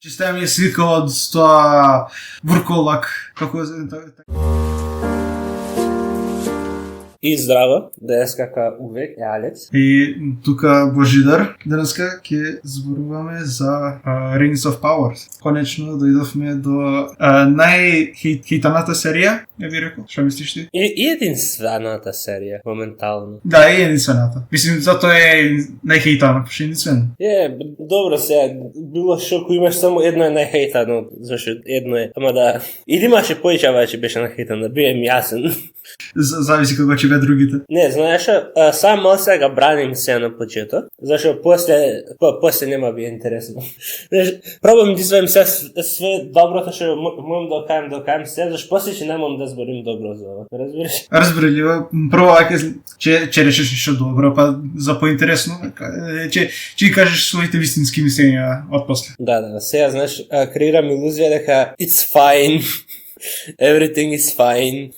Чиста ми е слика од тоа врколак, како И здраво, денеска како увек е Алекс. И тука Божидар. Денеска ќе зборуваме за Rings of Power. Конечно дојдовме до најхейтаната серија, ја би рекол. Што мислиш ти? И единствената серија моментално. Да, и единствената. Мислим затоа е најхейтана, пошто единствена. Добро сега, било што ако имаш само едно е најхейтано, зашто едно е, ама да. Или имаше поише че беше најхейтано, да бием јасен. Зависи како ќе бе другите. Не, знаеш, сам мал сега браним се на почеток, зашто после нема би интересно. Знаеш, пробам да извадим све доброто што можам да окажам се, зашто после ќе немам да зборим добро за ова. Разбираш? Разбирливо. Прво ќе решиш нешто добро, па за поинтересно, ќе кажеш своите вистински мислења од после. Да, сега знаеш, креирам илузија дека it's fine. Everything is fine.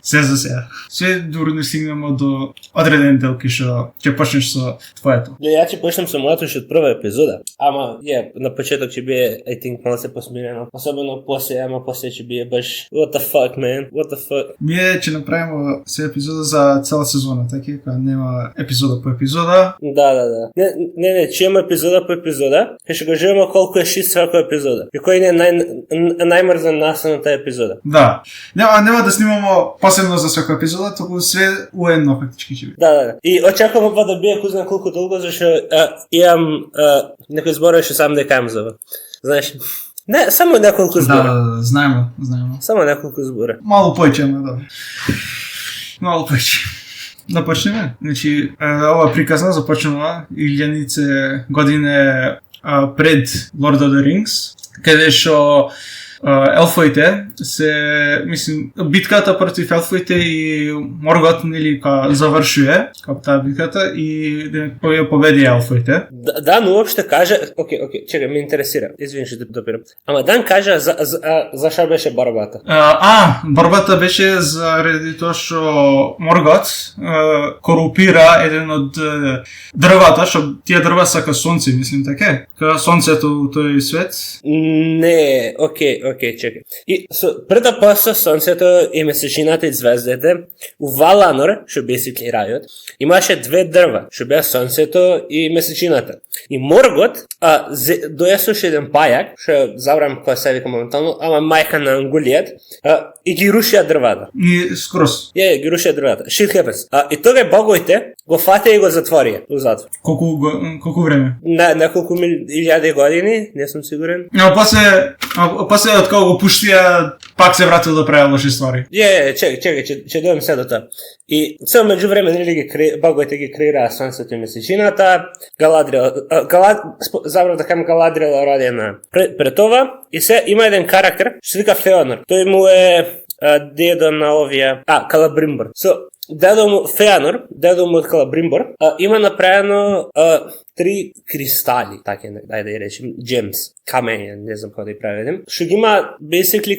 Се за сега. Се дурно стигнемо до одреден дел што ќе почнеш со твоето. Ја ќе почнем со моето уште од прва епизода. Ама на почеток ќе биде I think малку се посмирено. Особено после ќе биде баш what the fuck man, what the fuck. Ние ќе направиме се епизода за цела сезона, така кога нема епизода по епизода. Да. Не, ќе има епизода по епизода. Ќе го кажеме колку е шит свака епизода. И кој е најмрзан настаната епизода. Да. Нема да снимаме посебно за секоја епизода, туку све уедно фактички ќе биде. Да. И очекувам да бие кој знае колку долго, зашто имам некој зборови што сам дека имам за ова. Знаеш, не, само неколку збора. Да, знаеме. Само неколку збора. Малку поиќе, да. Малку поиќе. Да почнеме. Значи, ова приказна започнува 1000 години пред Lord of the Rings, каде што елфоите битката против елфоите и Моргот завршуе таа битката и ја победи елфоите. Да, но уопште кажа, окей, чекај, ме интересира. Извини што те допирам. Ама Дан кажа за што беше борбата. Борбата беше заради тоа што Моргот корупира еден од дрвата, што тие дрва се ка сонце, мислим така. Ка сонцето тој свет. Не, окей, чекай. И пред да поста сонцето и месечината и звездите, у Валанор, што basically рајот, имаше две дрва, што беа сонцето и месечината. И Моргот доесоше еден пајак, што забрам кој се вика моментално, ама мајка на Ангулијат, и ги рушија дрвата. И скрос. Ги рушија дрвата. Shit happens. И тога боговите го фатеа и го затворија у затвор. Колку време? Неколку илјади години, не сум сигурен. После од кога го пуштија, пак се вратил да прави лоши ствари. Чекај, ќе дојдем се до тоа. И се меѓу време боговите ги креираа сонцето и месечината, забрав да кажам Галадриел родена пред това, и се има еден карактер, што се вика Феанор. Тој му е дедо на овие, Калабримбор. Дедо му Феанор, дедо му од Калабримбор, има направено 3 кристали, така дај да ја речем, gems, камења, не знам како да ја преведем, што ги има basically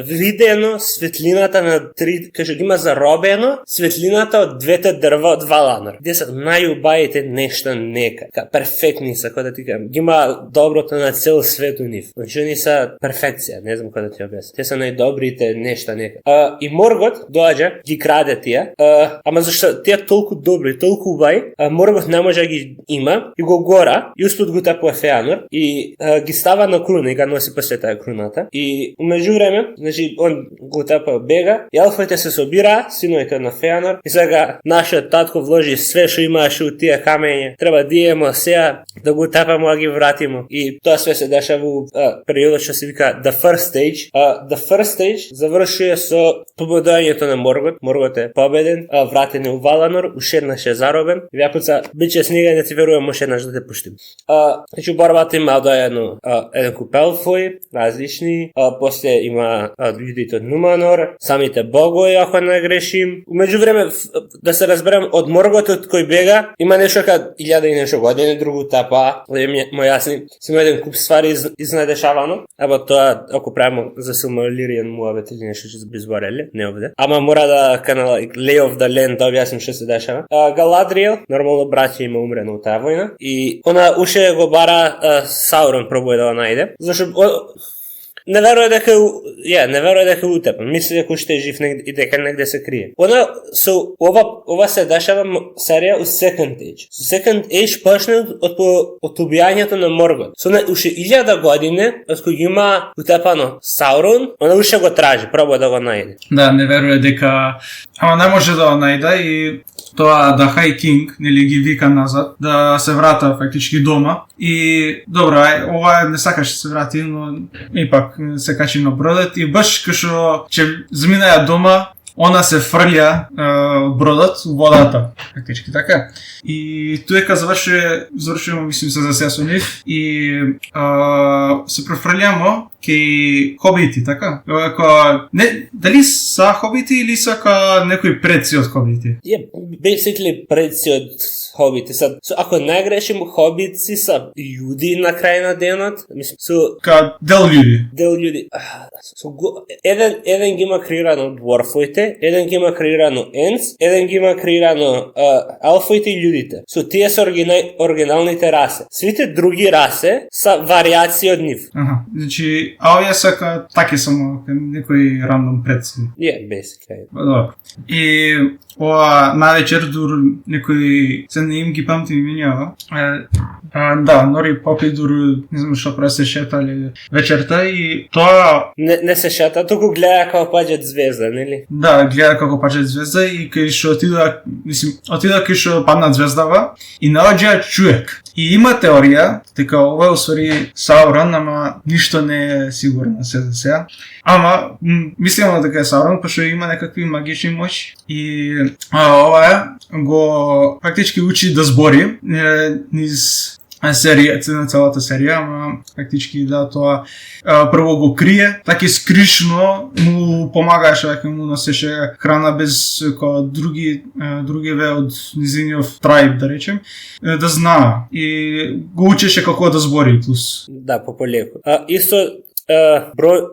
видено светлината на 3, кај што ги има заробено светлината од двете дрва од Валанор. Де се најубавите нешта нека, перфектни се, како да ти кажам, ги има доброто на цел свет у нив. Значи они се перфекција, не знам како да ти објаснам. Те се најдобрите нешта нека. И Моргот доаѓа, ги краде тие, ама зашто тие толку добри, толку убави, Моргот не може да ги има и го гора и успет го тапува Феанор и ги става на круна и га носи после таа круната. И меѓу време, значи он го тапа бега и елфите се собира, синовите на Феанор и сега нашиот татко вложи све што имаше у тие камења. Треба да идеме сега да го тапамо а ги вратиме. И тоа све се дешава во периодот што се вика The First Stage. The First Stage завршува со победувањето на Моргот. Моргот е победен, вратен у Валанор, уште еднаш е заробен. Вјапуца биче снега не ти верувам уште еднаш да те пуштим. Значи борбата има еден куп елфои, различни, после има луѓето од Нуманор, самите богови ако не грешим. Меѓу време да се разберем од Морготот кој бега, има нешто ка 1000 и нешто години, другу тапа, мо јасни, има еден куп ствари изнадешавано, ама тоа ако правиме за Силмарион муабет или нешто што би збореле, не овде. Ама мора да канала Lay of the Land да објасним што се дешава. Галадриел, нормално браќа има умрено у таа војна. и она уште го бара Саурон пробува да го најде, зашто не верува дека е утепан. Мисли дека уште е жив и дека негде се крие. Она со ова се дешава серија у Second Age. Second Age почна од убијањето на Моргот. Со уште 1000 години, од кој има утепано Саурон, она уште го тражи, пробува да го најде. Да, не верува дека ама не може да го најде и тоа да High King, нели ги вика назад, да се врата фактички дома. И добро, ова не сакаше се врати, но ипак се качи на бродот и баш кашо че заминаја дома, она се фрља од бродот во водата, фактички така. И тоека завршуваме, мислим се за сега со нив и се префрљамо кај хобити, така? Не, дали са хобити или са ка некои предци од хобити? Basically предци од хобити. Ако не грешим, хобити са јуди на крај на денот. Мислам, дел људи. Еден ги има креирано дворфоите, еден ги има креирано енс, еден ги има креирано елфоите и људите. Тие се оригиналните расе. Сите други расе са варијации од нив. Значи, овие са таки само некои рандом предци. Basically. Добро. И ова навечер дур некои се не им ги памтим имињава. Да, Нори Попи дур не знам што прави, се шетали вечерта и тоа не се шета, туку гледа како паѓаат звезда, нели? Да, гледа како паѓаат звезда и кај што отида кај што паднат звездава и наоѓа човек. И има теорија дека ова е усвари Саурон, ама ништо не е сигурно се за сега. Ама мислимо дека е Саурон, пошто има некакви магични моќи и ова го фактички учи да збори низ серија, на целата серија, ама фактички да тоа прво го крие, така скришно му помагаше, дека му носеше храна без другиве од низиниот трајб, да речем, да знае и го учеше како да збори плюс. Да, пополеко. Исто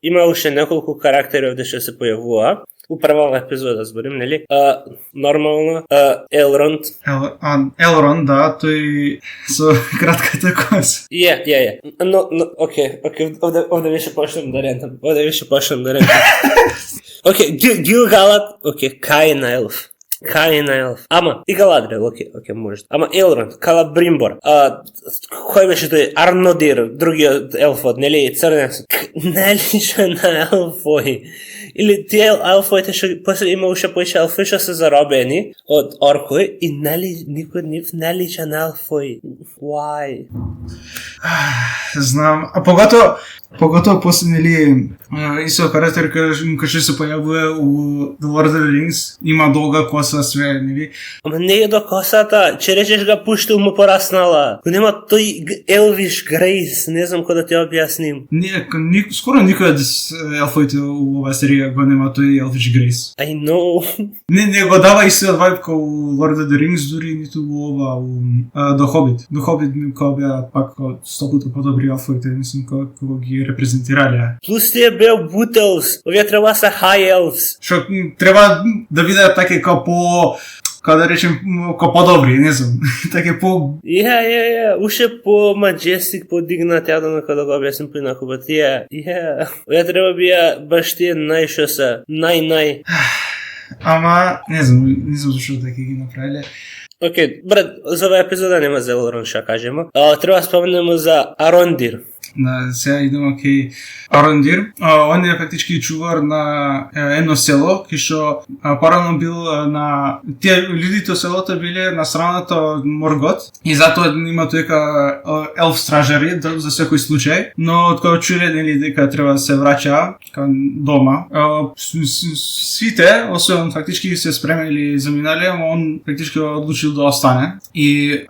има уште неколку карактери овде што се појавува. У првава епизода зборим, нели? Нормално, Елронд. Елронд, да, тој со кратката коса. Но, окей, овде више почнем да рентам. Окей, Гил-галад, Каин Елф. Ама, и Галадриел, окей, може. Ама Елронд, Калабримбор, кој беше тој? Арнодир, другиот елфот, нели? Црнец. Не лича на елфои. Или тие елфоите што после има уште поише елфи што се заробени од оркови и никој од нив не лича на елфои. Why? Знам, а поготово после, нели, исто карактер кај што се појавува у The Lord of the Rings, има долга коса, све, нели? Ама не е до косата, че речеш га пуштил му пораснала. Го нема тој елвиш грейс, не знам кој да ти објасним. Скоро никој од елфоите у оваа серија го нема тој елвиш грейс. I know. Не го дава истиот вајб како у Lord of the Rings, дури ниту у ова, The Hobbit. The Hobbit кога беа пак 100 пати подобри елфоите, мислам, кога ги репрезентирале. Плюс тие беа Wood Elves, овие треба се High Elves. Што треба да видат таке како да речем, по-добри, не знам, така по... уште по-маджестик, по-дигнат, ја да го објасним поинаку, but овие треба бија баш тие најшо се, нај. Ама, не знам зашто така ги направиле. Окей, брат, за оваа епизода нема за Елронд што кажеме. Треба споменеме за Арондир. Сега идемо кај Арондир. Он е фактички чувар на едно село, кај што порано бил на... Тие луѓето од селото биле на страната од Моргот и затоа има тоека елф стражари за секој случај, но од кога чуле, нели, дека треба да се враќа кај дома, сите, освен фактички се спремени заминале, ама он фактички одлучил да остане и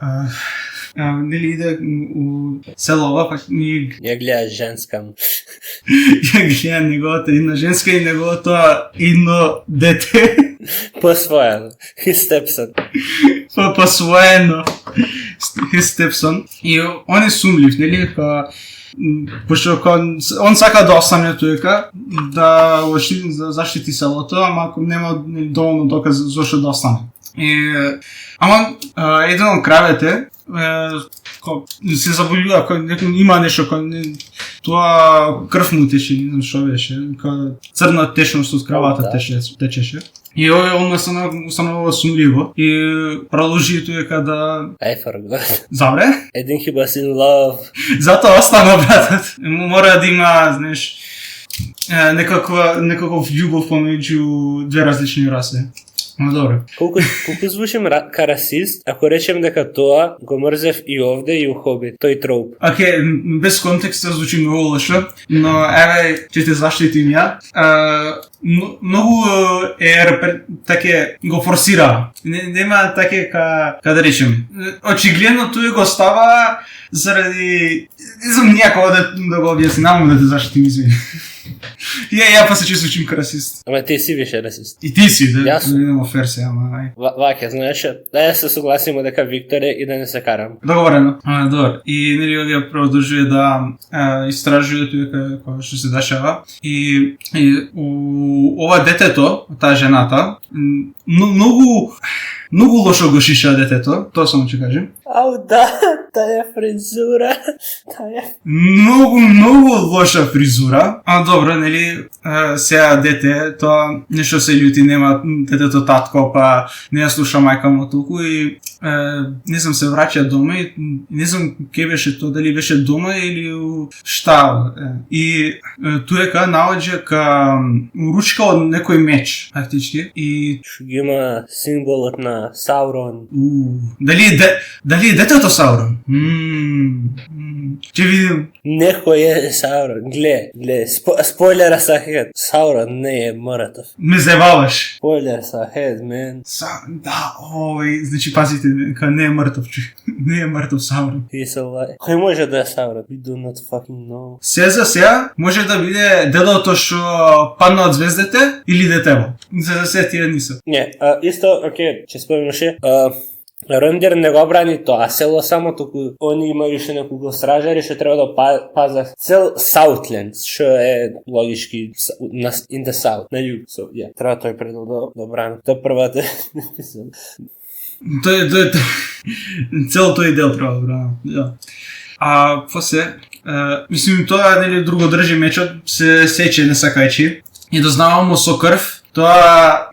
нели иде у селова, пак ни... Ја гледа женска му. Ја гледа неговата една женска и неговото едно дете. Посвоено. His stepson. Посвоено. His stepson. И он е сумлив, нели, пошто он сака да остане тука, да заштити селото, ама ако нема доволно доказ зашто да остане. Ама еден од кравете се заболува, има нешто, тоа крв му тече, не знам што беше, црна течност од кравата течеше. И он установува сумливо и продолжи дека да... I forgot. Забре? I think he was in love. Затоа остана братот. Мора да има, знаеш, некаков љубов помеѓу две различни раси. Но добро. Колку звучим ка расист, ако речем дека тоа го мрзев и овде и у Хобит, тој троп. Океј, без контекста звучи многу лошо, но еве ќе те заштитим ја. Многу таке го форсира. Нема таке ка да речем. Очигледно тој го става заради не знам никако да го објаснам да те заштитим, извини. Ја па се чувствувам ка расист. Ама ти си више расист. И ти си, да? Јасно. Нема ферси, ама ај. Ваќе, знаеш, да се согласиме дека Виктор е и да не се карам. Договорено. Добро. И нели овие продолжува да истражуваат дека кога што се дешава и ова детето, таа жената, многу лошо го шиша детето, тоа само ќе кажем. Ау да, таа фризура. Многу лоша фризура. Добро, нели, сега дете, тоа нешто се љути, нема детето татко, па не ја слуша мајка му толку и не знам, се враќа дома и не знам ке беше тоа, дали беше дома или шта. И туека наоѓа ка ручка од некој меч, фактички. И што ги има символот на Саурон. Дали е детето Саурон? Ќе видим. Некој е Саурон. Гле, спойлера са хед. Саурон не е мртов. Ме зеваваш. Спойлер са хед, мен. Да, значи пазите, не е мртов, не е мртов Саурон. He's alive. Кој може да е Саурон? We do not fucking know. Сега може да биде дедото што падна од звездите или детево. За се тие нисо. Не, исто, окей, ќе спомнеше. Рендер не го брани тоа, село само току они имају уште неколку стражари што треба да пазат цел Саутленд, што е логички in the south, на југ. So, треба тој предел да брани. Тоа првата епизода. Тој цел тој дел треба да брани. А после, мислим тоа нели друго држи мечот, се сече не сакајчи и дознавамо со крв, тоа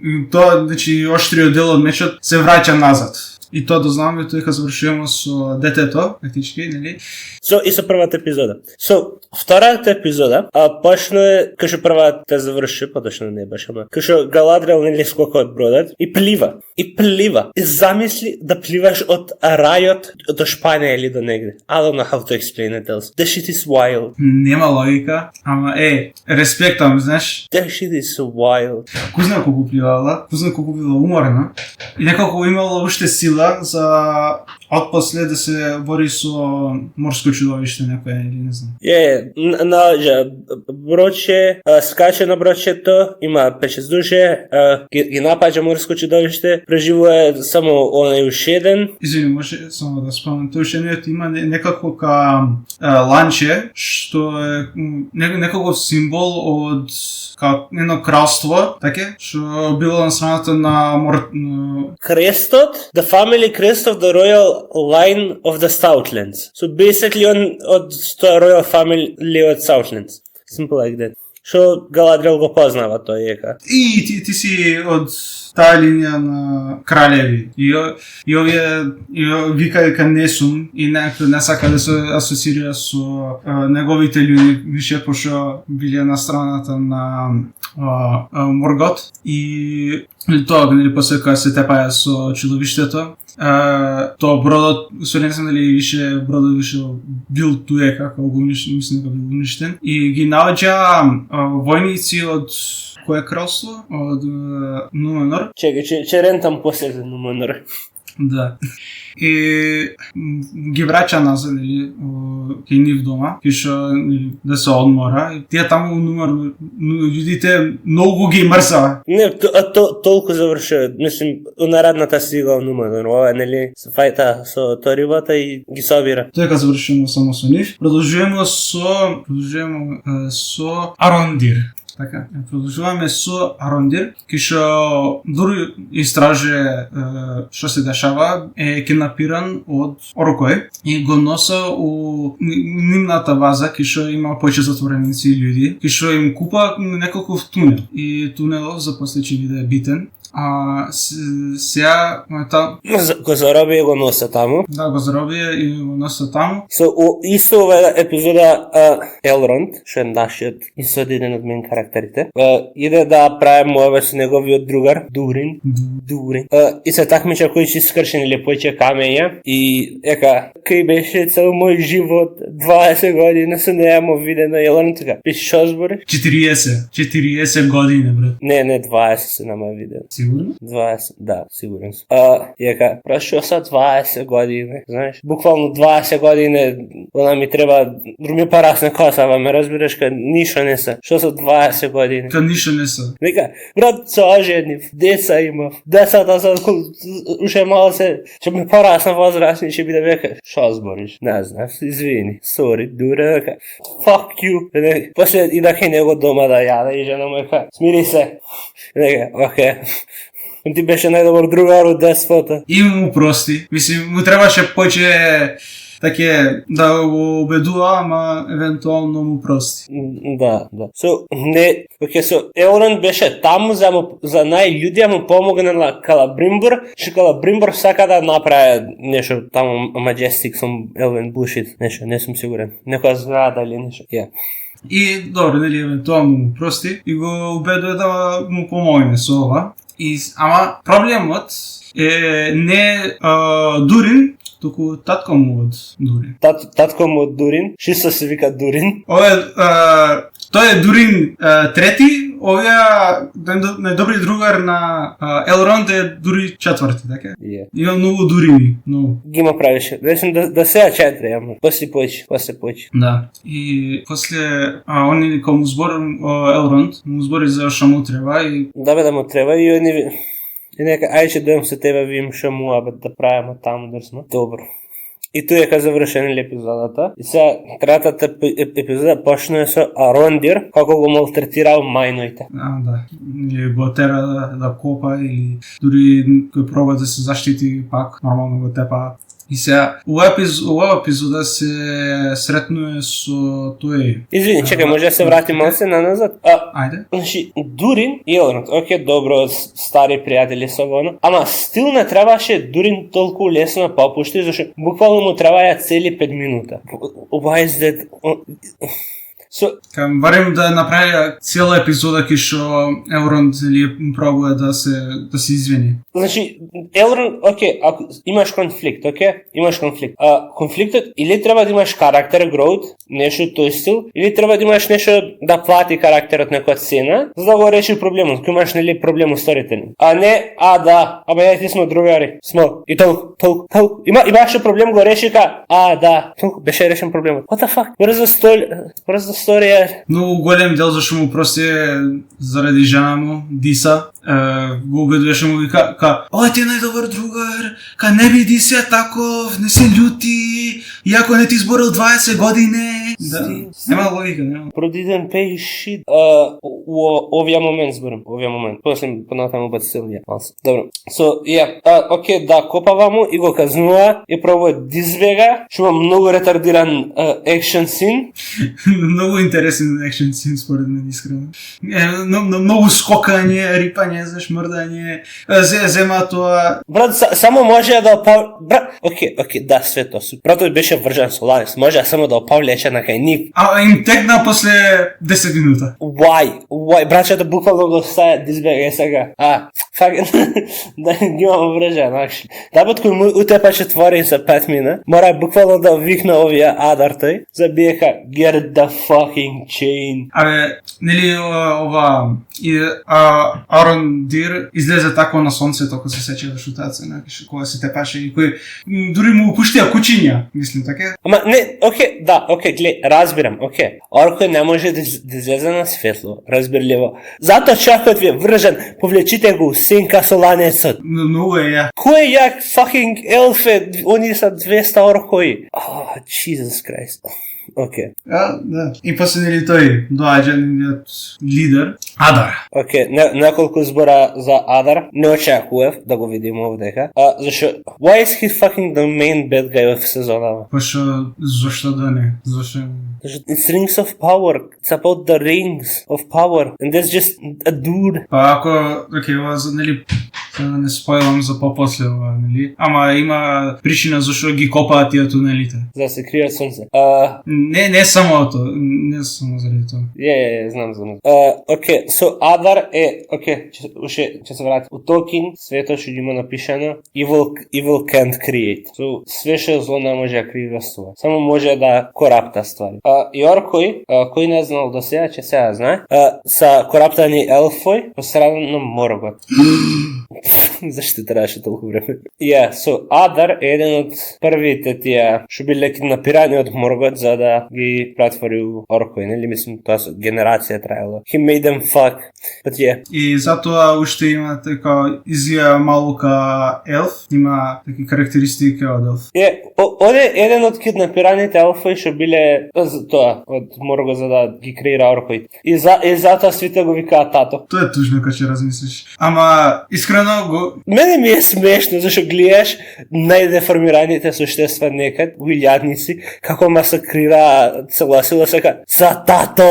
значи оштриот дел од мечот се враќа назад. И тоа дознаваме дека завршуваме со детето, фактички, нели? И со првата епизода. Втората епизода, почна кај што првата заврши, поточно не беше, ама кај што Галадриел нели скока од бродот и плива. И замисли да пливаш од рајот до Шпанија или до негде. I don't know how to explain it else. That shit is wild. Нема логика, ама респектам, знаеш? That shit is wild. Кој знае колку пливала, кој знае колку била уморена и некако имала уште сила за отпосле да се бори со морско чудовиште некој или не знам. Наоѓа броче, скаче на брочето, има 5-6 душе, ги напаѓа морско чудовиште, преживува само онај уште еден. Извини, може само да спомнам, тој уште има некако ка ланче, што е некаков символ од едно кралство, така, што било на страната на крестот, the family crest of the royal line of the Southlands. So basically on од royal family од Southlands. Simple like that. Што Галадриел го познава тој ека. И ти си од таа линија на кралеви. И овие вика дека не сум и не сака да се асоцира со неговите луѓе више пошто биле на страната на Моргот и тоа нели после кога се тепаја со чудовиштето. Тоа бродот, не знам дали бродот више бил туе како го уништен, мислам дека бил уништен и ги наоѓа војници од кое кралство? Од Нуменор. Че рентам после за Нуменор. Да. И ги враќа назад, нели, кај нив дома, кај што да се одмора. И тие таму Нуменор, луѓите многу ги мрза. Не, толку завршува. Мислим, наредната стига Нуменор, ова нели, се фајта со торивата и ги собира. Тоа завршуваме само со нив. Продолжуваме со Арондир. Така, продолжуваме со Арондир, кој што дури истраже што се дешава, е киднапиран од Орокој и го носа у нивната база, кој што има повеќе затвореници и луѓе, кој што им купа неколку тунел. И тунелот за после ќе биде битен. Сега го зароби и го носа таму. Да, го зароби и го носа таму. Исто оваа епизода Елронд, што е нашиот еден од мен карактерите, иде да прави мојава со неговиот другар Дурин. И се такмича кој ќе скрши или поќе камења и кој беше цел мој живот 20 години се неамо видено Елронд така. Пише што збори? 40 години, брат. Не 20 се нама видено. Сигурно? 20, да, сигурен сум. Прошо са 20 години, знаеш? Буквално 20 години, она ми треба, ми порасне косава, ме разбираш, ка ништо не са. Што са 20 години? Ка ништо не са. Нека, брат, се оженив, деца имав, децата са, уште мало се, ќе ми порасна возрастни, ќе биде века, што збориш? Не знам, извини, sorry, дуре, века, fuck you. После идах и него дома да јаде и жена му века, смири се. Нека, окей. Ти беше најдобар другар од детството. И му прости. Мислим, му требаше повеќе таке да го убедува, ама евентуално му прости. Да. Елронд беше таму за најлуѓе му помогнала Калабримбур, што Калабримбур сака да направи нешто таму Majestic some Elven bullshit, нешто, не сум сигурен. Некоја зграда или нешто. И добро, нели евентуално му прости и го убедува да му помогне со ова. Ама проблемот е не Дурин, туку татко му од Дурин. Татко му од Дурин? Шисто се вика Дурин? Тој е Дурин трети, овие најдобри другар на Елронд е Дури четврти, така? Има многу Дурини, многу. Ги ма правише. Речем да сега 4, ама после појче. Да. И после они кога му збори Елронд, му збори за што му треба и... Да му треба и они... И нека, ајде дојам со тебе, видим што му да правиме таму дрсмо. Добро. И тука е завршена епизодата. И сега третата епизода почнува со Арондир, како го малтретирал мајноите. Да. И го тера да копа и дури кој проба да се заштити пак, нормално го тепа. И сега, ова епизода се сретнува со тој... Извини, чекај, може да се врати малце назад? Ајде. Значи, Дурин и Елронд, окей, добро, стари пријатели со воно, ама стил не требаше Дурин толку лесно да попушти, зашто буквално му требаја цели 5 минута. Why is that... Барем да направи цела епизода кај што Елронд пробува да се извини. Значи, Елронд, окей, ако имаш конфликт, конфликтот или треба да имаш карактер growth, нешто тој стил, или треба да имаш нешто да плати карактерот некоја цена, за да го реши проблемот. Кој имаш нели проблем со сторителен. А не, ама ја ти сме другари. И толку. Имаше проблем, го реши толку беше решен проблемот. What the fuck? What is the story? Многу голем дел зашто му прости заради жена му, Диса. Го убедуваше му вика, ти е најдобар другар, не биди се таков, не се љути, иако не ти изборил 20 години. Нема логика, нема. Продиден pay shit. Овија момент зборам, После понатаму бацилија. Добро. Окей, да, копава му и го казнува и пробува да избега, што има многу ретардиран екшен син. Многу интересен екшен син според мен, искрено. Многу скокање, рипање, знаеш, мрдање, зема тоа... Брат, само може да окей, да, све тоа. Братот беше вржан со Ланис, може само да опавлече на кај нив. Им текна после 10 минута. Why? Братчето буквално го стаја да избега сега. Да ги имам вржан, акшли. Дабот кој му утепаше твори за 5 мина, мора буквално да викна овие адар тој, за биеха get the fucking chain. Нели ова Арондир излезе тако на сонцето, кога се сечеваш у таа цена, кога се тепаше и кој дури му пуштија кучиња, мислим така? Ама не, окей, глед, разбирам, окей. Оркој не може да излезе на светло, разбирливо. Затоа чакот ви е вржан, повлечите го сенка со ланецот. Многу е јак. Кој е јак fucking елфе, они са 200 оркои. Jesus Christ. Океј. Да. И после нели тој доаѓа нивниот лидер, Адар. Океј, неколку збора за Адар. Не очекував да го видим овдека. Зашо why is he fucking the main bad guy of сезонава? Зашто да не? Зашто It's Rings of Power. It's about the Rings of Power. And that's just a dude. Па ако, ова нели да не спойлам за попосле ова, нели? Ама има причина зашто ги копаат тие тунелите. За да се кријат сонце. Не само тоа, не само заради тоа. Знам. Океј, so Адар ќе се врати. У Толкин свето што има напишано evil can't create. So све што зло не може да креира, само може да корапта ствари. И Оркој, кој не знал до сега, ќе сега знае, са кораптани елфој посредно на Моргот. Зашто требаше толку време? So Адар е еден од првите тие што биле киднапирани од Моргот за да ги претвори у Оркој, нели? Мислам, тоа генерација траело. He made them fuck. But И затоа уште има така изија малука елф, има таки карактеристики од елф. Оде еден од киднапираните елфои што биле тоа од Моргот за да ги креира Оркој. И затоа сите го викаат тато. Тоа е тужно кога ќе размислиш. Ама искрено го Мене ми е смешно зашто гледаш најдеформираните суштества некад у илјадници како масакрира цела сила сека за тато.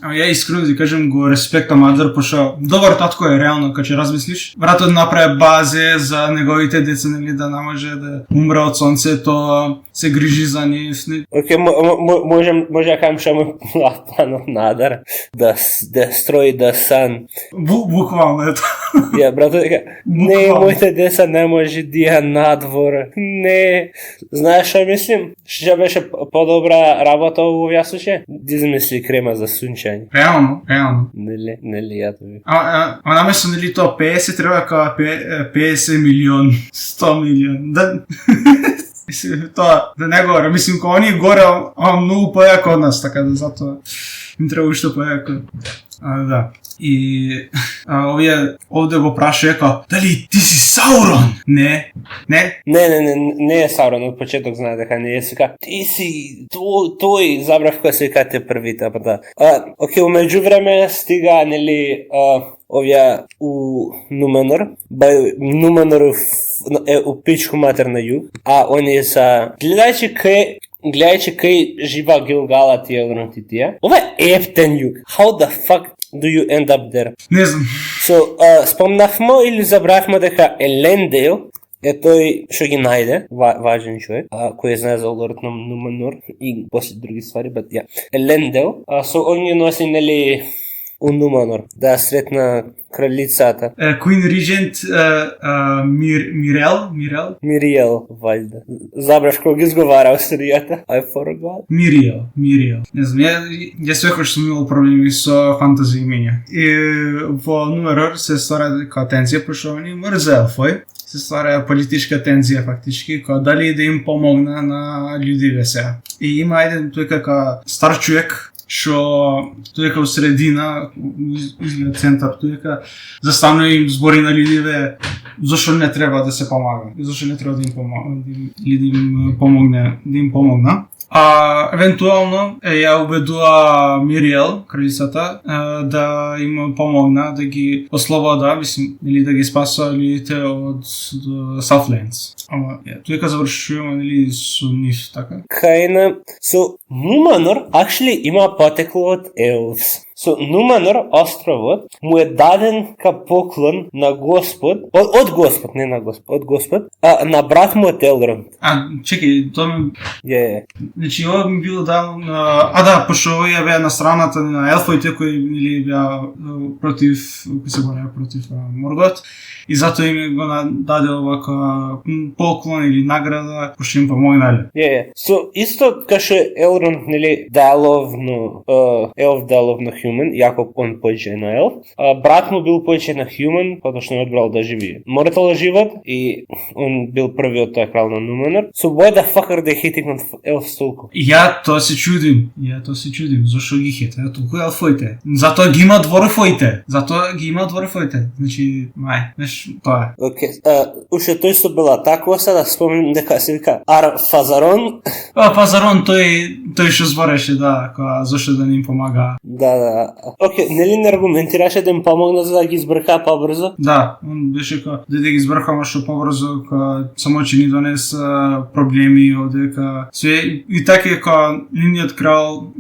Ја искрено да кажам го респектам Адар, пошто добар татко е реално кога ќе размислиш. Вратот направи базе за неговите деца, нели, да не може да умре од сонцето, се грижи за нив. Океј, може да кажам што му планот на Адар да destroy the sun. Буквално ето. Брато, не, моите деца не може да ја надвор. Не. Знаеш што мислим? Што беше подобра работа во овие случаи? Да измисли крема за сунче. Реално. Нели ја тоа. А наместо нели тоа 50 треба као 50 милион, 100 милион. Тоа, да не говорам, мислим, кога они горе, многу појако од нас, така да затоа им треба уште појако. Да. И овде го праша како, дали ти си Саурон? Не Не е Саурон, од почеток знае дека не е, сека, ти си тој, забрав кој се викате првите, па да. Океј, меѓувреме стига, нели, овие у Нуменор, Нуменор е у пичку матер на југ, а они са, гледајќи кај жива Гилгала тие огромни тие, ова е ефтен југ. How the fuck do you end up there? Не знам. So, спомнавме или забравме дека Елендейл е тој што ги најде, важен човек, кој знае за лорд на Нуменор и после други ствари, but Елендейл, он ги носи, нели, у Нуменор, да сретна кралицата. Queen Regent Мириел, вајда. Забрав кога ги изговарал сријата. I forgot. Мириел. Не знам, ја секој што сум имал проблеми со фантази имења. И во Нуменор се ствара дека тензија, пошто они мрзе елфој. Се ствара политичка тензија фактички, која дали да им помогна на луѓе сега. И има еден тој како стар човек што тој дека во средина, изглед центар, тој дека застанува им збори на луѓе зашто не треба да се помага, зашто не треба да им помага, или да им помогна. Евентуално ја убедува Мириел, кралицата, да им помогна, да ги ослобода, мислим, или да ги спаса луѓето од Southlands. Ама, тој дека завршуваме, нели, со нив, така? Кајна, so Нуменор actually има потекло од Elves. So Нуменор, островот, му е даден ка поклон на Господ, од Господ, не на Господ, од Господ, на брат му од Елронд. Чекај, тоа ми... Значи, ова ми било дадено на... пошто овие беа на страната на елфоите кои били беа против, кои се бореа против Моргот, и затоа им го даде овака поклон или награда, пошто им помогнале. So, исто каше Елронд, нели, елф деловно human, јако он појче на елф. Брат му бил појче на human, потоа што не одбрал да живее. Морал живот и он бил првиот тој крал на Нуменор. So why the fuck are they hitting on elves толку? Ја тоа се чудим, зашто ги толку елфоите. Затоа ги има дворфоите. Значи, тоа е. Окей. Уште тој што била таква, да спомним дека се вика Фазарон. Фазарон, тој што збореше, да, зашто да не им помага. Да. Окей, нели не аргументираше да им помогна за да ги избрка побрзо? Да, он беше да ги избркаме што побрзо, само че ни донеса проблеми одека све и така нивниот крал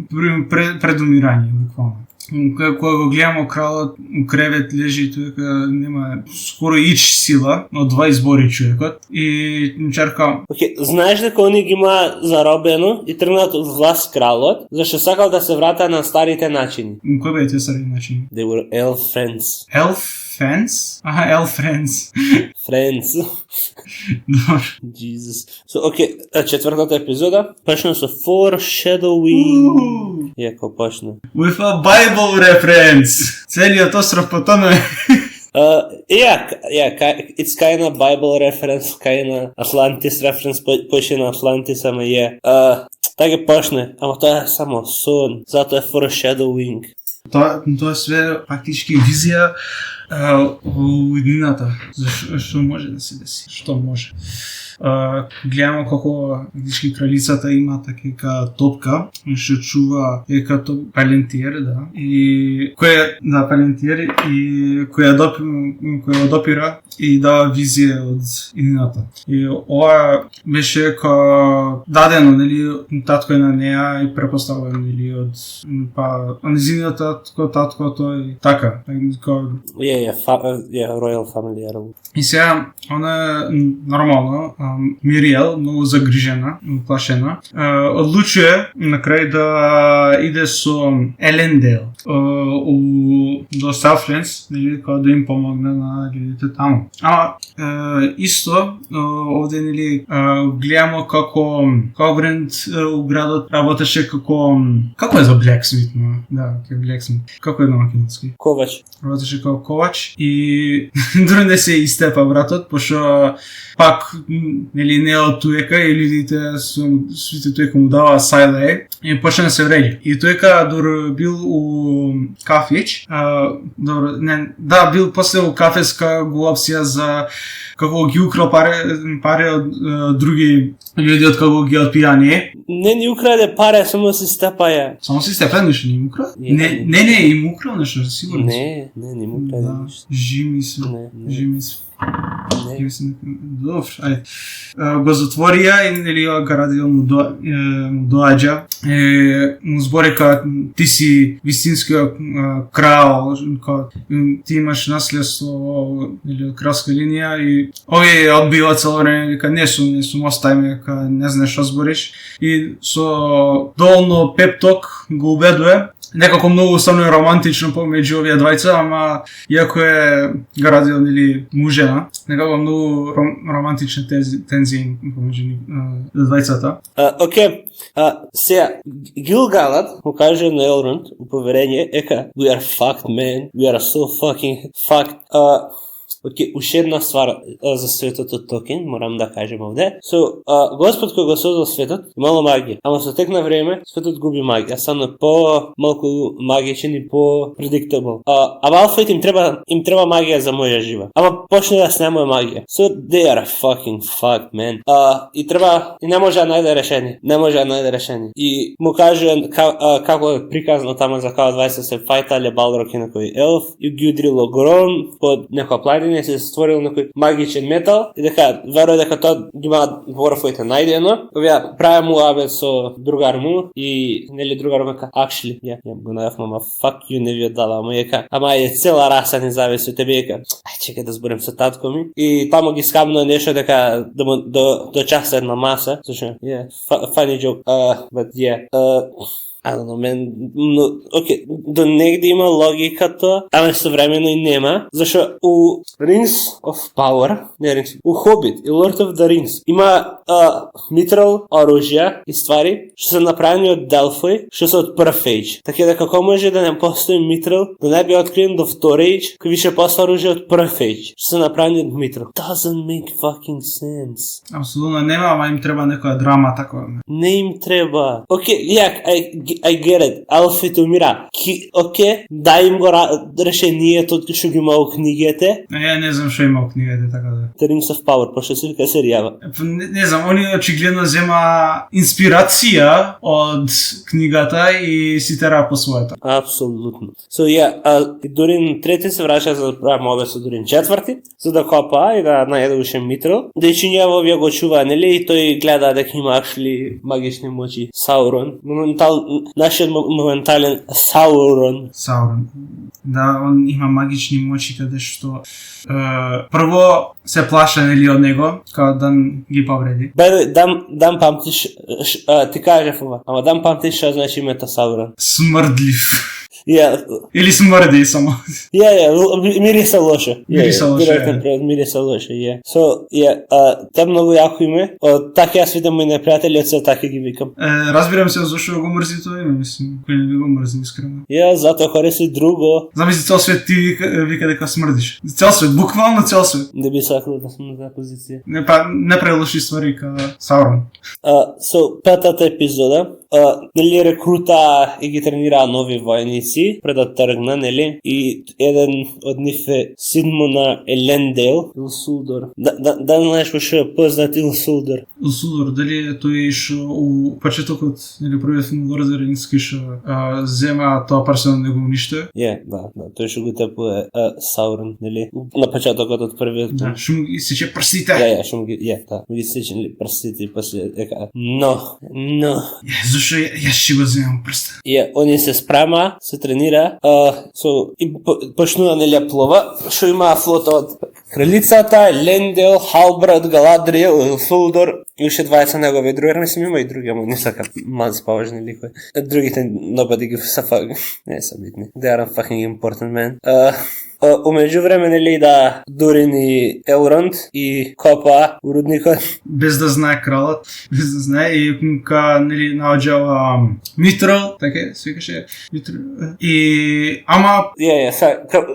пред умирање буквално. Кога го гледаме кралот у кревет лежи, тоа нема скоро ич сила, но два избори човекот и чарка. Окей, знаеш дека они ги има заробено и тргнат од власт кралот, зашто сакал да се врата на старите начини. Кои беа тие стари начини? They were elf friends. Elf friends? Elf friends. Friends. Добро. Jesus. So, окей, четвртата епизода почна со foreshadowing. Јако почна. With a Bible reference. Целиот остров потонува. It's kind of Bible reference, kind of Atlantis reference, почне на Atlantis, ама така почне, ама тоа е само сон, затоа е foreshadowing. Тоа све фактички визија у иднината, што може да се деси, што може. Гледаме како фактички кралицата има така топка, што чува како палентиер, да, и палентиер и која допира и дава визија од иднината. И ова беше дадено, нели, татко на неа и препоставено, нели, од незинината татко тој така. Royal family. И сега, она нормално, Мириел, многу загрижена, плашена, одлучува на крај да иде со Елендейл до Сафленс, нели, да им помогне на луѓето таму. Исто, овде, нели, гледаме како бренд у градот работеше како е за blacksmith, да, blacksmith. Како е на македонски? Ковач. Работеше како ковач и дури не се истепа братот, пошто пак нели не од туека и луѓето свите туека му дава сајле и почна да се вреди. И туека дур бил у кафеч, бил после у кафеска го опсија за како ги украл пари од други луѓе од како ги отпија не. Не ни украде пари, само се степаја. Само се степаја, нешто не им украл? Не, им украл нешто, сигурно. Не, не им украде нешто. Жими се. Добро, ајде. Го затворија и нели Гарадиел му доаѓа. Му збори ти си вистинскиот крал, ти имаш наследство или кралска линија и овие одбива цело време, вика не сум, остајме, не знаеш што збориш. И со доволно пепток го убедува. Некако многу станува романтично помеѓу овие двајца, ама иако е Гарадиел или мужена, некако многу романтични тензии помеѓу двајцата. Окей, сега Гил-галад му каже на Елронд у поверење ека we are fucked, man, we are so fucking fucked. Окей, уште една ствар за светот од Токен, морам да кажем овде. Господ кој го создал светот, имало магија, ама со тек на време светот губи магија, стана по-малку магичен и по-predictable. Алфаите им треба магија за моја жива. Ама почне да снемува магија. So they are fucking fucked, man. И не може да најде решение. И му каже како е приказно тама за као 20 се фајтале Балрог и некој елф и ги удрило гром под некоја планина и се створил некој магичен метал и дека верува дека тоа ги има дворфоите најдено. Овие праве му абет со другар му и нели другар му actually го најав мама fuck you не ви дала, ама е цела раса не зависи од тебе дека чекај да зборам со татко ми и таму ги скамно нешто дека до часа една маса, зашто funny joke, but I don't know, man. Окей, до негде има логика тоа, ама современо и нема, зашто у Rings of Power, у Hobbit и Lord of the Rings има митрал оружја и ствари што се направени од Delphi, што се од прв age. Така да како може да не постои митрал, да не би откриен до втор age, кој више после оружје од прв age, што се направени од митрал. Doesn't make fucking sense. Апсолутно нема, ама им треба некоја драма такова. Не им треба. Окей, I get it. Алфит умира. Окей, дај им го решението што ги има во книгите. Ја не знам што има во книгите, така да. The Rings of Power, пошто се вика серијава. Не знам, они очигледно зема инспирација од книгата и си тера по своето. Апсолутно. So Дурин трети се враќа за да правиме овие со Дурин четврти, за да копа и да најде уште Митрил. Дечињава го чува, нели, и тој гледа дека има actually магични мочи. Саурон. Нашиот моментален Саурон. Да, он има магични мочи каде што прво се плаша нели од него, као да ги повреди. Дам памтиш, ти кажев ова, ама дам памтиш што значи името Саурон. Смрдлив. Или смрди само. Мириса лошо. Мириса лошо, So, та многу јако име. Така јас видам мои непријатели, од се така ги викам. Разбирам се зашто го мрзи тоа име, мислам. Кој не го мрзи, искрено. Затоа хареса и друго. Замисли цел свет ти вика дека смрдиш. Цел свет, буквално цел свет. Не би сакал да сум на таа позиција. Не прави лоши ствари као Саурон. Петата епизода, нели рекрута и ги тренираа нови војници пред да тргна, нели? И еден од нив е Сидмона Елендейл, Илсулдор. Да знаеш што е познат Илсулдор? Илсулдор, дали е тој што у почетокот, нели првиот филм Лорд оф зе Рингс што зема тоа персона да го уништи? Да, тој што го тепува Саурон, нели? На почетокот од првиот. Да, што му ги сече прстите. Што му ги сече прстите и после дека но. Зашто јас ќе го земам прста. Они се спрема, се тренира, и почнува нели плова, што има флота од Кралицата, Лендел, Халбрат, Галадриел, Илсулдор и уште 20 негови други, мислам има и други, ама не сака маз поважни ликови. Другите nobody gives a fuck. Не са битни. They are fucking important, man. Умеѓу време, нели, да Дурин и Елронд и копа у рудникот. Без да знае кралот, без да знае, и нели, наоѓава Митрил, така се викаше Митрил. И ама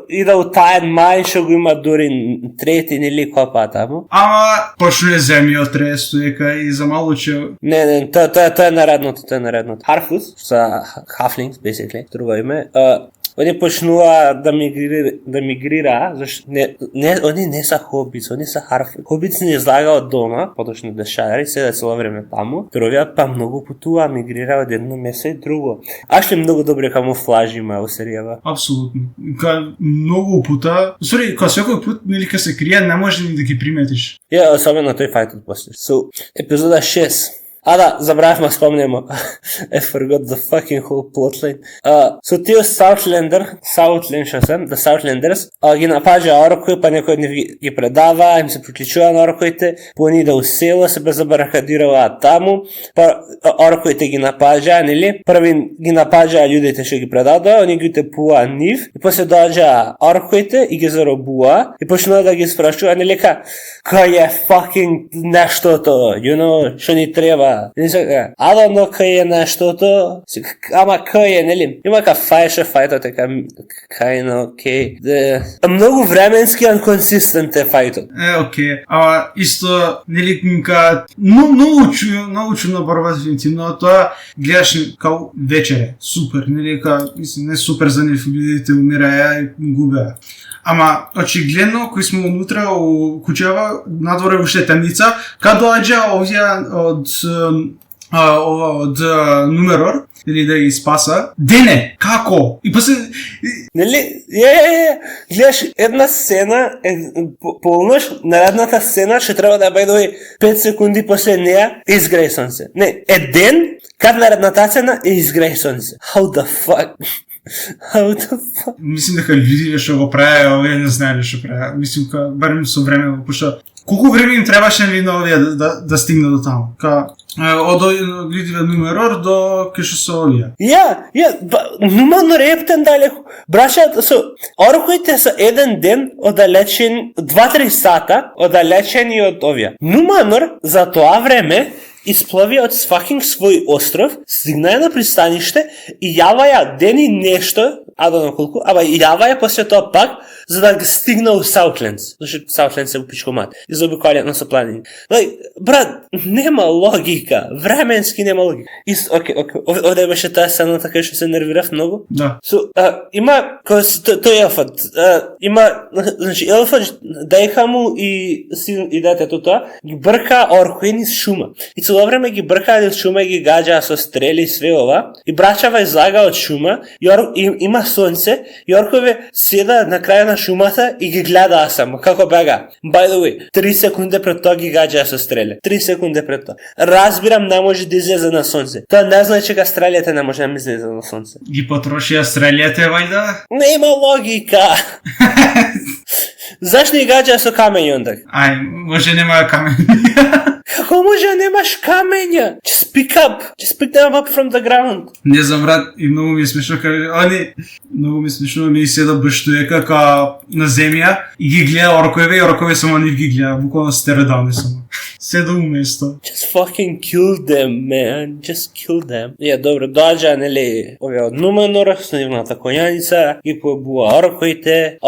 и да утаен мај што го има Дурин трети, нели, копа таму. Ама почне земјот тресто и замалуче. Не, тоа е наредното. Харфут, са Halflings, basically, друго име. Они почнува да мигрира, зашто они не са хобици, они са Харфут. Хобици не излага од дома, поточно дешари, седа цело време таму. Тровија па многу путува, мигрира од едно место и друго. Ашли многу добри камуфлажи има во серијава. Апсолутно. Многу пута, секој пут, нели, кога се крие, не може ни да ги приметиш. Особено тој фајтот после. Епизода 6. Забравивме спомнемо. I forgot the fucking whole plotline. Тие The Southlanders, ги напаѓа оркови, па некој од нив ги предава, им се приклучува на орковите, па они да усела, се забаракадираа таму, па орковите ги напаѓа, нели? Први ги напаѓа луѓето што ги предадоа, они ги тепува нив, и после доаѓа орковите и ги заробува, и почнува да ги спрашува, нели, кај е fucking нештото, што ни треба. I don't know кај е нештото, ама кај е, нели? Има фајтот е kinda окей. Многу временски inconsistent е фајтот. Окей. Ама исто, нели, многу чудно барватите, но тоа гледаш као вечере, супер, нели, мислам, не супер за нив, луѓето умираја и губеа. Ама, очигледно, кои сме унутра у куќава, надвор е уште темница, кај доаѓа овие од Нумерор, или да ги спаса, дене, како? И после... Нели, гледаш една сцена, полнош, наредната сцена ще треба да биде 5 секунди после неја, изгреј сонце. Не, ден, кад наредната сцена, изгреј сонце. How the fuck? Мислим дека луѓе што го правеа, овие не знаеле што правеа. Мислим, барем со време, пошто колку време им требаше на овие да стигнат до таму? Од луѓето Нумерор до кај што се овие. Нумано рептен далеко. Брашат, орковите се еден ден оддалечени, 2-3 сата оддалечени од овие. Нуманор за тоа време исплови од fucking свој остров, стигнаја на пристаниште и јаваја ден и нешто Адо на колку, ама јава е после тоа пак, за да стигна у Саутлендс. Зашто Саутлендс е у пичкомат. И заобиколено со планини. Брат, нема логика. Временски нема логика. Овде беше таа сцената кај што се нервирав многу. Да. Има тој елфот. Има, значи елфот дајха му и син и детето тоа ги брка оркови низ шума. И цело време ги брка низ шума и ги гаѓа со стрели и све ова. И брачава излага од шума. И има сонце. И оркови седа на крај на шумата и ги гледаа само како бега. By the way, 3 секунди пред тоа ги гаѓа со стреле. 3 секунди пред тоа. Разбирам, не може да излезе на сонце. Тоа не значи дека стрелите не може да излезе на сонце. Ги потрошија стрелите, вајда? Нема логика. Зашто ги гаѓа со камењи онда? Може нема камењи. Како може да немаш камења? Just pick them up from the ground. Не знам, брат, и многу ми е смешно многу ми е смешно ми седа баштуе како на земја и ги гледа оркове и оркове само нив ги гледа, буквално стередаune само. Седа уместо. Just fucking kill them, man. Just kill them. Добро, доаѓа, нели, овие од Нуменор, со нивната коњаница, ги побуа орковите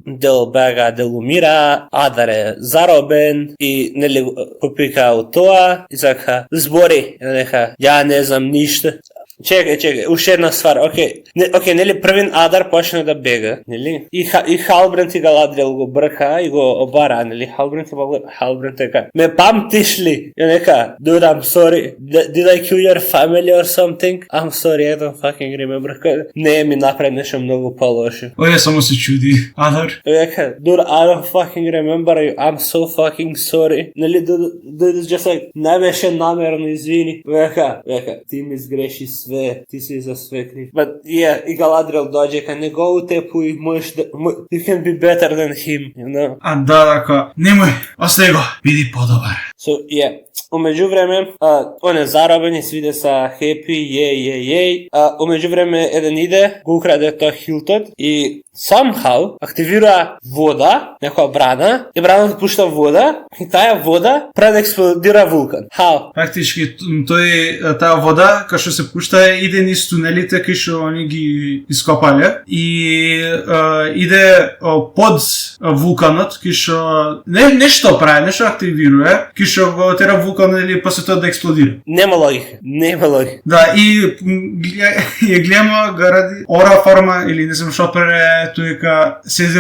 дел бега, дел умира, Адар е заробен и, нели, попика од тоа и сака, збори, ја не знам ништо. Чекај, уште една ствар, окей, нели првин Адар почна да бега, нели? И Халбранд и Галадриел го брка и го обара, нели? Халбранд дека, ме памтиш ли? И нека, dude, I'm sorry, did I kill your family or something? I'm sorry, I don't fucking remember. Не ми направи нешто многу по-лошо. Оје само се чуди, Адар. Нека, dude, I don't fucking remember you, I'm so fucking sorry. Нели, dude, just like, не беше намерно, извини. Нека, ти ми сгреши све. Ти си за све крив. But yeah, и Галадриел дојде ка не го утепуј, можеш да... You can be better than him, you know? Да, немој, остај го, биди подобар. So, yeah. Умеѓу време, он е заробен и свиде са happy, jej. Умеѓу време еден иде, го украде тоа Хилтот и somehow активира вода, некоја брана, и браната пушта вода, и таа вода предексплодира вулкан. How? Практички, таа вода, кај што се пушта, иде низ тунелите кај што они ги ископале и иде под вулканот, кај што нешто прави, нешто активирува, кај што го тера вулкан или после тоа да експлодира. Нема логика. Да, и ја гледаме гаради ора фарма или не знам што пре тој ка седи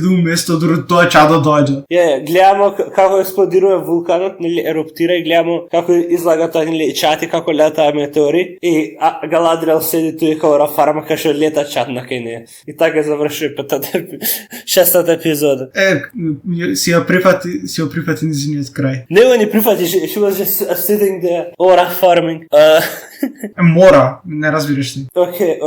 уместо дори тоа чадо доаѓа. Гледаме како експлодирува вулканот, нели еруптира и гледаме како излага тоа, нели чати како летаа метеори и Галадриел седи тој како ора фарма кај што лета чат на кај неа. И така завршува шестата епизода. Си ја прифати низиниот крај. Не го не прифати, she was just sitting there, ора farming. Мора, не разбираш ти. Окей,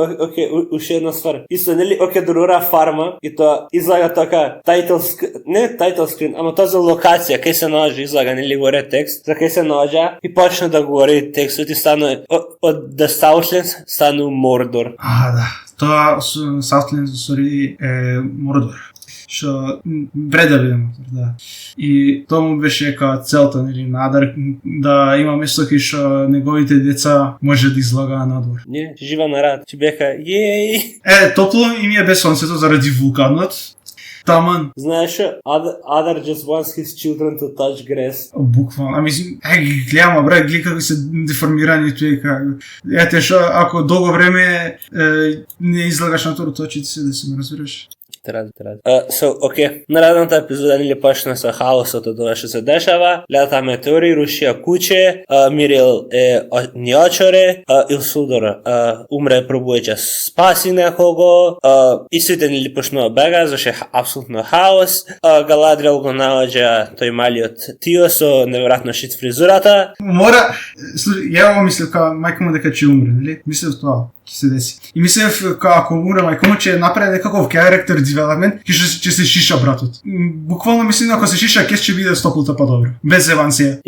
уште една ствар. Исто, нели, дорора фарма и тоа излага така тайтл скрин, ама тоа за локација, кај се наоѓа, излага, нели, горе текст, за кај се наоѓа и почна да говори текстот и стана од The Southlands стану Мордор. Да. Тоа Southlands е Мордор. Што бреда видам, да. И тоа му беше као целта, нели, на Адар, да има место кај што неговите деца може да излагаа надвор. Не, жива на рад, че беха, јеј! Топло им е без сонцето заради вулканот. Таман. Знаеш, Адар just wants his children to touch grass. Буквално. Мислим, гледам, гледа како се деформирани тој што ако долго време не излагаш на тоа очите се да се ме разбираш. Треба. Наредната епизода нели почна со хаосот од ова што се дешава, лета метеори, рушија куќе, Мирил е ниочоре, Илсудор умре пробујќа спаси некого, и сите нели почнува бега, зашто е апсолутно хаос, Галадриел го наоѓа тој малиот Тио со неверојатно шит фризурата. Ја мислев као мајка му дека ќе умре, нели? Мислев тоа ќе се деси. И мислев ако умре мајка му ќе направи некаков character development, ќе се шиша братот. Буквално мислам ако се шиша ќе биде 100 пута подобро, без еванција.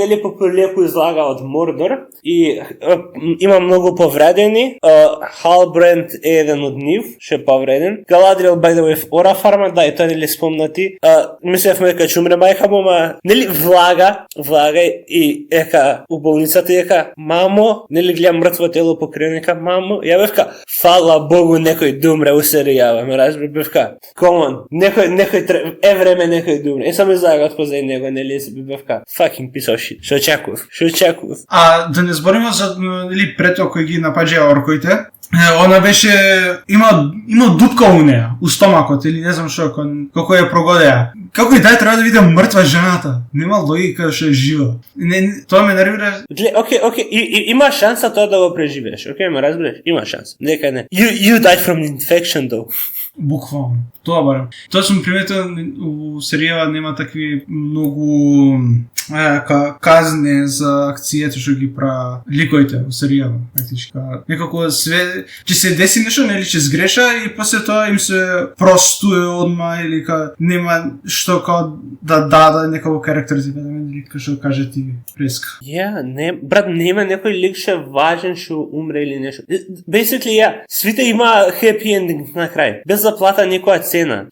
Нели популепо излага од Мордор и има многу повредени. Халбранд е еден од нив, ше повреден. Галадриел by the way ора фарма, да, и тоа нели спомнати. Мислевме дека ќе умре мајка му, нели влага и ека у болницата ека мамо, нели видя мртво тело покрај нека мамо, ја бевка, фала Богу некој думре у серијава, ме разбира, бевка, come on, некој време некој думре, само излагат позади него, нели, бевка, fucking piece of shit, шо очекував. А да не збориме за или прето кој ги напаѓа оркоите, она беше има дупка у неа, у стомакот или не знам што, како ја прогодеа. Како и треба да видам мртва жената. Нема логика што е жива. Тоа ме нервира. Окей, има шанса тоа да го преживееш. Окей, ме разбираш? Има шанса. Нека не. You died from infection though. Буквално. Тоа барем. Тоа сум приметил у серијава нема такви многу казни за акцијата што ги прават ликоите у серијава. Некако све ќе се деси нешто, нели ќе сгреша и после тоа им се простуе одма или нема што да даде некако карактеризира или што каже ти преска. Брат, нема некој лик што важен што умре или нешто. Basically, свите има happy ending на крај. Без да плата никоја цена.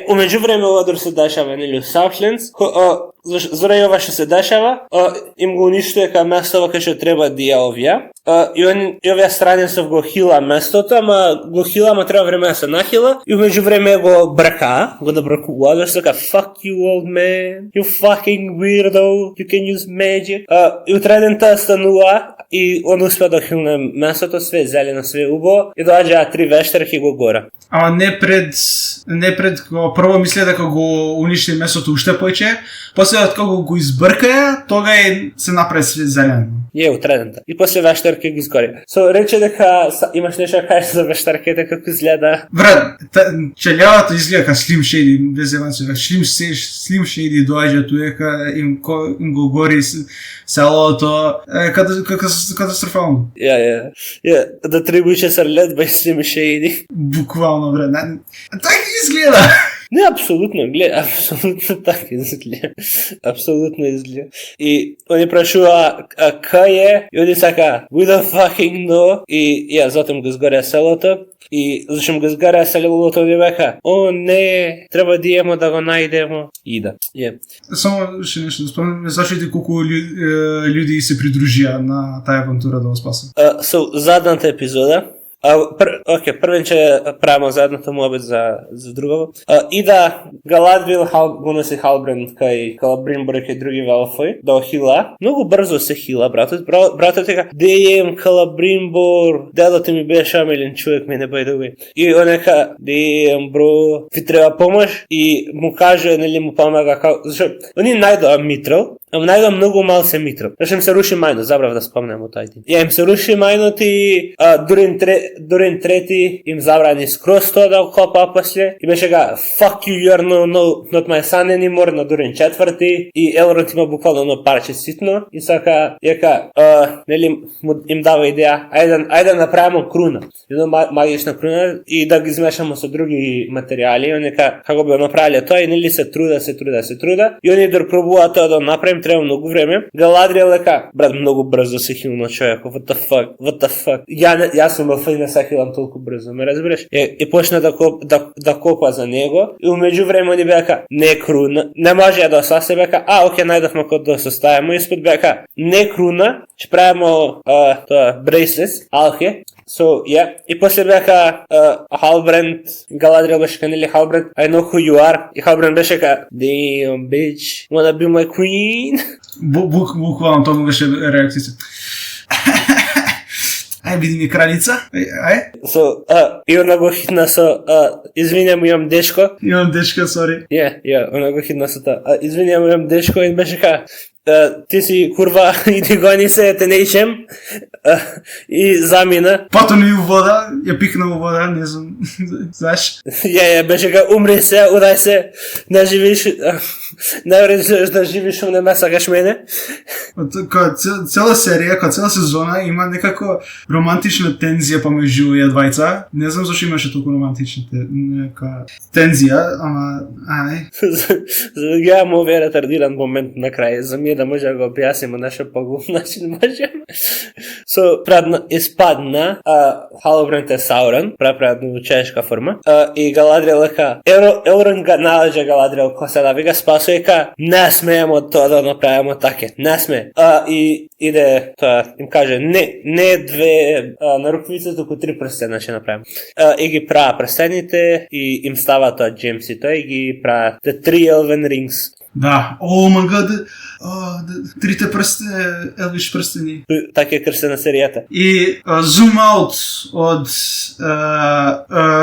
Умеѓу време ова дор се дешава, нели, Southlands, заради ова што се дешава, им го уништуе кај местото кај што треба да ја овија. И овие страни се го хила местото, ама го хила, ама треба време да се нахила. И умеѓу време го да бракува, да се така, fuck you old man, you fucking weirdo, you can use magic. И утреден таа станува, и он успеа да хилне месото, све зелено, све убаво, и доаѓаа 3 вештерки го гора. Ама не пред прво мисле дека го уништи месото уште поќе, после кога го избркаја, тога се направи све зелено. Утредента. И после вештерки ги изгори. Рече дека имаш нешто да кажеш за вештарките, како изгледа? Брат, челјавата изгледа ка Slim Shady, без еванција. Slim Shady доаѓа туека, им го гори селото, катастрофално. The three witches are led by Slim Shady. Буквално, брат. Така изгледа. Не, абсолютно така изгледа. Абсолютно изгледа. И они прашува кај е, и они сака, we don't fucking know. И затоа го изгоря селото. И зашто го изгоря селото, они беха, о не, треба да идемо да го најдемо. И да. Само ще нешто да спомнем, зашто колку луѓе се придружија на таа авантура да го спасат. Задната епизода, првен че правимо заедното муабет за друго. И да Галадрил го носи Халбренд кај Калабримбор и кај други велфои, да го хила. Многу брзо се хила, братот. Братот дека, дејем Калабримбор, дедото ми беше амилен човек, мене by the way. И он ека, дејем бро, ви треба помош, и му каже, нели му помага, зашто, они најдоа Митрел, ама најдоа многу мал се Митрел. Зашто им се руши мајно, забрав да спомнем о тај тим. Им се руши мајното и Дурин трети им забрани скроз тоа да го копа после. И беше га, fuck you, you're not my son anymore, на Дурин четврти. И Елронд има буквално едно парче ситно. И сака, нели, им дава идеја, ајде направимо круна. Едно магична круна и да ги измешамо со други материјали. И они како би направиле тоа и нели се труда. И они дор пробуваат тоа да направим, треба многу време. Галадриел дека, брат, многу брзо се хилно човеков, what the fuck. Јас сум и не сакилам толку брзо, ме разбираш? И почна да копа за него, и умеѓу време они беа не круна, не може да се беа, окей, најдовме код да се ставимо, испод беа, не круна, ќе правимо тоа bracelets, алхе. И после беа Халбренд, Галадриел беше канели Халбренд, I know who you are, и Халбренд беше damn bitch, wanna be my queen? Буквално тоа беше реакција. Ај, види ми кралица. Ај. И она го хитна со, извинјам, имам дечко. Имам дечко, сори. Она го хитна со тоа. Извинјам, имам дечко, и беше ти си курва, иди гони се, те нејчем. И замина. Потоа ми у вода, ја пикна у вода, не знам, знаеш. Беше умри се, удај се, не живиш, не вредиш да живиш, не ме сакаш мене. Цела серија, цела сезона има некако романтична тензија помеѓу овие двајца. Не знам зашто имаше толку романтична тензија, ама ај. За да гледам овие ретардиран момент на крај, за ми да може да го објасниме на што погуб начин можеме. Испадна Халобранд е Саурон, прапрадно чешка форма, и Галадриел ека Елрон га наоѓа Галадриел кој се да ви га спасува и ка не смеемо тоа да направиме таке, не сме. И иде тоа им каже не две на рукавиците, туку 3 прстена ќе направиме. И ги права прстените и им става тоа Джеймс и тој и ги права the 3 Elven Rings. Да, о май гад, трите прстени, Елвиш прстени. Така е крстена серијата. И зум аут од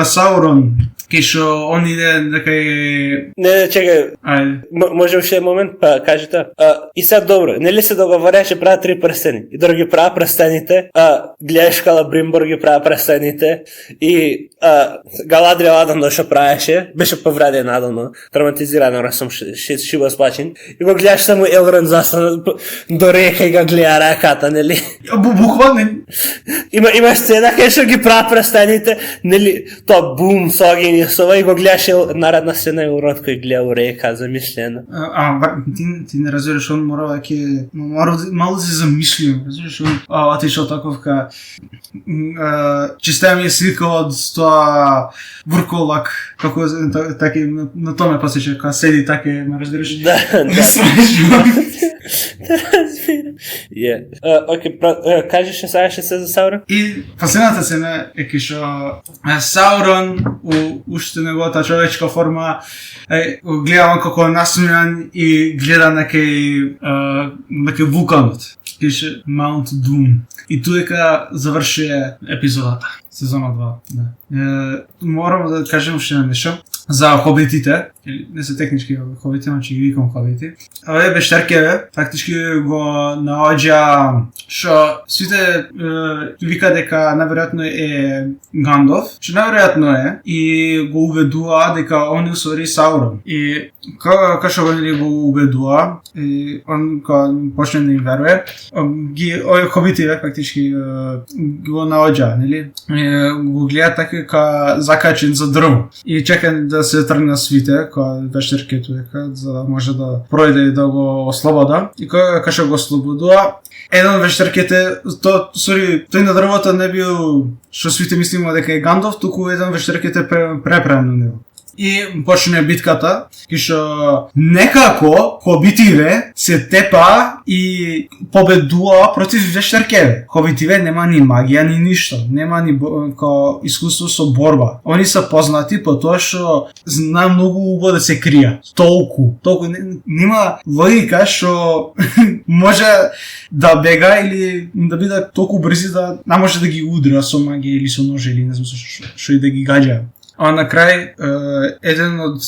Саурон, кај што он иде дека е... Не, чекај. Ајде. Може уште момент, па кажи тоа. И сега добро, нели се договореше права 3 прстени. И други ги права прстените, гледаш Калабримбор ги права прстените и Галадриел Адано што правеше, беше повреден Адано, травматизиран, расом she was watching. И го гледаш само Елрон застана до река и го гледа раката, нели? Буквално. Има сцена кај што ги права прстените, нели, тоа бум, со огиња, и го гледаш наредна сцена и урод кој гледа у река, замислено. Ти не разбираш, он мора веќе мало се замислио, разбираш, он отишол таков ка чиста ми е слика од тоа Вурколак, како така на тоа ме посеќа, кога седи така, ме разбираш? Да. Смешно. Окей, кажеш сега ще се за Саурон? И последната сцена е кај што Саурон уште неговата човечка форма гледа како насмејан и гледа на кај вулканот. Кај Маунт Дум. И туека заврши епизодата, сезона 2. Да. Морам да кажем уште нешто за хобитите, не се технички хобити, но ќе ги викам хобити. Овие бештаркеве фактички го наоѓа што сите вика дека наверојатно е Гандалф, што наверојатно е, и го уведува дека он е усвари Саурон. И како што го уведува, и он почне да им верува, овие хобитиве фактички го наоѓа, нели? Го гледа така закачен за дрво и чека да се тргна свите, кога вештаркето дека за да може да пројде и да го ослобода. И кога што го ослободува, еден вештаркете, тој на дрвото не бил што свите мислимо дека е Гандалф, туку еден вештаркете препран на него. И почне битката, кај што некако хобитиве се тепа и победува против вештаркеве. Хобитиве нема ни магија, ни ништо, нема ни искуство со борба. Они се познати по тоа што знаа многу убаво да се крија. Толку нема логика што може да бега или да биде толку брзи да не може да ги удра со магија или со нож или не знам што и да ги гаѓа. А на крај, еден од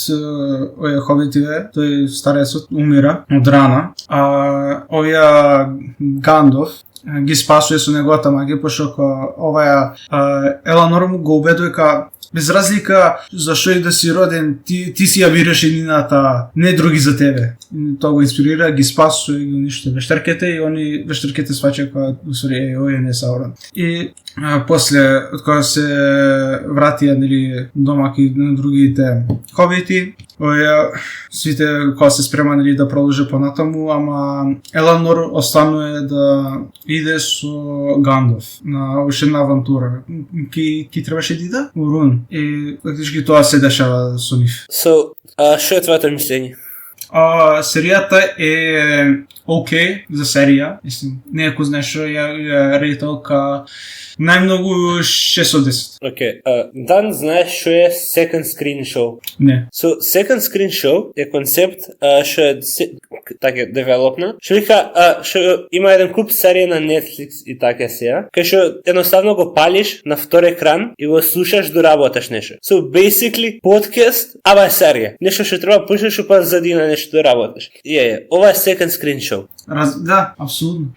овие хобитиве, тој старецот, умира од рана, а овија Гандалф ги спасува со неговата магија, пошто оваа Еланор го убедува дека без разлика зашто и да си роден, ти си ја бираш едината, не други за тебе. Тоа го инспирира, ги спасува и ги уништува вештаркете и они вештаркете сваќаат кога овој не е Саурон. И после кога се вратија нели дома и на другите хобити, овие сите кога се спрема нели да продолжи понатаму, ама Еланор останува да иде со Гандалф на уште една авантура. Ки требаше да иде? Урун. И фактички тоа се дешава со нив. Што е твоето мислење? Серијата е окей за серија, не е кој знае што, ја рейтал ка најмногу 6 од 10. Окей, Дан знаеш што е second screen show? Не. So, second screen show е концепт што е така девелопна, што вика, што има еден куп серија на Netflix и така сеја, кај што едноставно го палиш на втор екран и го слушаш до работаш нешто. So, basically, подкаст, ама е серија. Нешто што треба пушиш па задина нешто да работиш. Ова е second screen show. Да, апсолутно.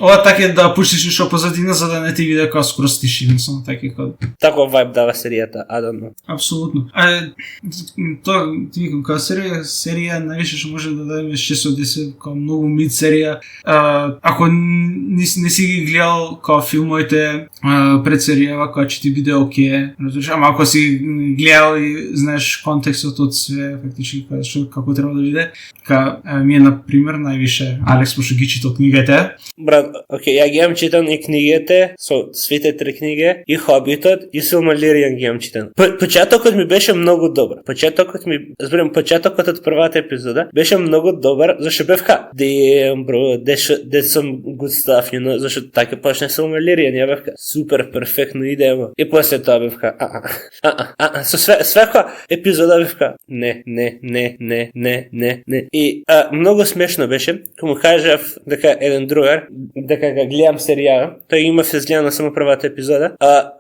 Ова така е да пуштиш нешто позадина за да не ти види кога скростиш и мислам така како. Таков вајб дава серијата, I don't know. Апсолутно. Тоа ти викам кога серија највише што може да даде 6 од 10, како многу мид серија. Ако не си ги гледал како филмовите пред серијава, кога ќе ти биде окей, разбираш, ама ако си гледал и знаеш контекстот од све, фактички како треба да биде, ми е на пример, највише Алекс пошто ги читал книгите. Брат, окей, ја ги имам читан и книгите, со свите 3 книги, и Хобитот, и Силмаријан ги имам читан. Почетокот ми беше многу добар. Почетокот од првата епизода беше многу добар, зашто бевка, bro, there's some good stuff, you know, зашто така почне Силмаријан, ја бевка, супер, перфектно идеја. И после тоа бевка, со свека епизода бевка, не. И многу смешно беше, кога му кажав дека еден другар, дека го гледам серијала, тој има се згледано само првата епизода,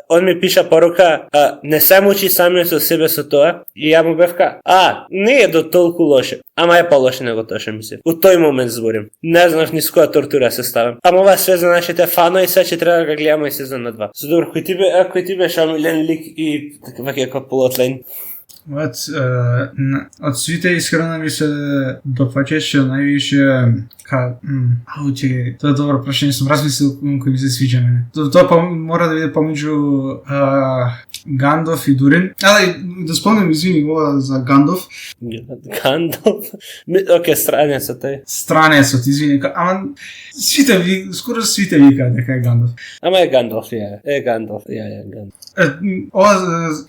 он ми пиша порука, не се мучи самиот со себе со тоа, и ја му бевка, не е до толку лоше, ама е по-лоше него тоа што мислев. У тој момент зборим. Не знам ни с која тортура се ставам. Ама ова све за нашите фанови, се ќе треба да го гледаме и сезон на 2. Со добро, кој ти беше омилен лик и ваќе како плотлен? Од свите искрено ми се допаѓаше највише тоа е добро прашање, сум размислил кој ми се свиѓа мене. Тоа мора да биде помеѓу Гандалф и Дурин. Да спомнем, извини, ова за Гандалф. Гандалф? Окей, странецот е. Странецот, извини. Ама скоро свите вика дека е Гандалф. Ама е Гандалф, е Гандалф. Ова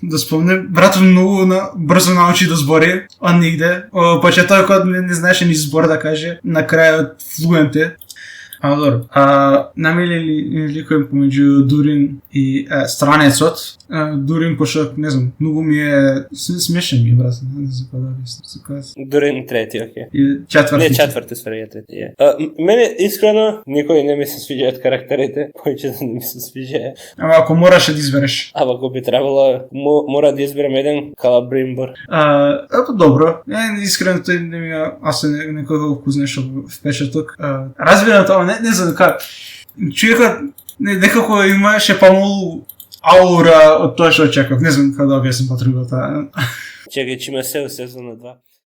да спомнем, братот многу брзо научи да збори, он нигде. Почетокот не знаеше ни збор да каже, на крајот флуенте. Добро. Намели ликови помеѓу Дурин и Странецот. Дурин, пошто, не знам, многу ми е смешен ми е, брат. Не знам кога да ви Дурин трети, окей. И четврти. Не, четврти, свари, трети. Мене, искрено, никој не ми се свиѓа од карактерите, повеќе да не ми се свиѓа. Ама ако мораше да избереш? Ако би требало, мора да изберем еден Калабримбор. Добро. Искрено, тој не ми аз некој вкуснешо впечаток. Разбирам тоа, не знам как. Човекот некако имаше помалу аура од тоа што очекав. Не знам како да објаснам потребата. Чекај, че има се сезон на 2.